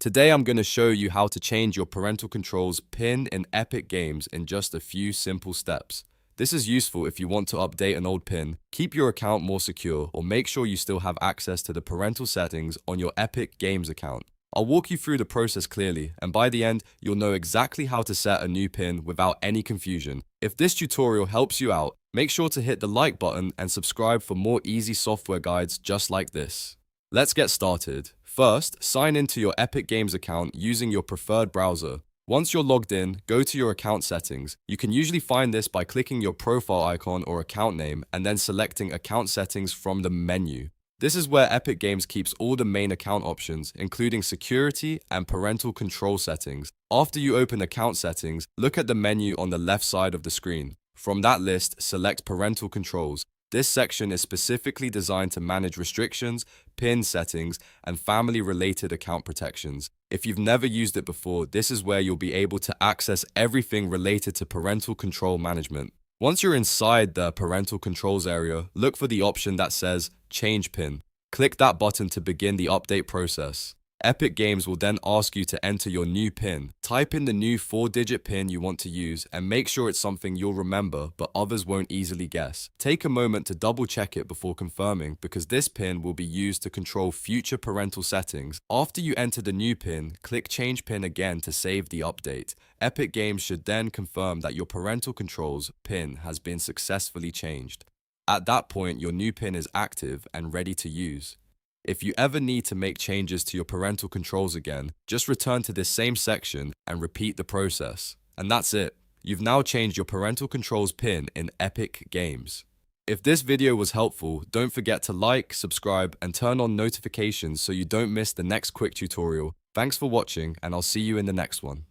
Today I'm going to show you how to change your parental controls PIN in Epic Games in just a few simple steps. This is useful if you want to update an old PIN, keep your account more secure, or make sure you still have access to the parental settings on your Epic Games account. I'll walk you through the process clearly, and by the end, you'll know exactly how to set a new PIN without any confusion. If this tutorial helps you out, make sure to hit the like button and subscribe for more easy software guides just like this. Let's get started. First, sign into your Epic Games account using your preferred browser. Once you're logged in, go to your account settings. You can usually find this by clicking your profile icon or account name and then selecting account settings from the menu. This is where Epic Games keeps all the main account options, including security and parental control settings. After you open account settings, look at the menu on the left side of the screen. From that list, select Parental Controls. This section is specifically designed to manage restrictions, PIN settings, and family-related account protections. If you've never used it before, this is where you'll be able to access everything related to parental control management. Once you're inside the parental controls area, look for the option that says Change PIN. Click that button to begin the update process. Epic Games will then ask you to enter your new PIN. Type in the new 4-digit PIN you want to use and make sure it's something you'll remember but others won't easily guess. Take a moment to double check it before confirming because this PIN will be used to control future parental settings. After you enter the new PIN, click Change PIN again to save the update. Epic Games should then confirm that your parental controls PIN has been successfully changed. At that point, your new PIN is active and ready to use. If you ever need to make changes to your parental controls again, just return to this same section and repeat the process. And that's it. You've now changed your parental controls PIN in Epic Games. If this video was helpful, don't forget to like, subscribe, and turn on notifications so you don't miss the next quick tutorial. Thanks for watching, and I'll see you in the next one.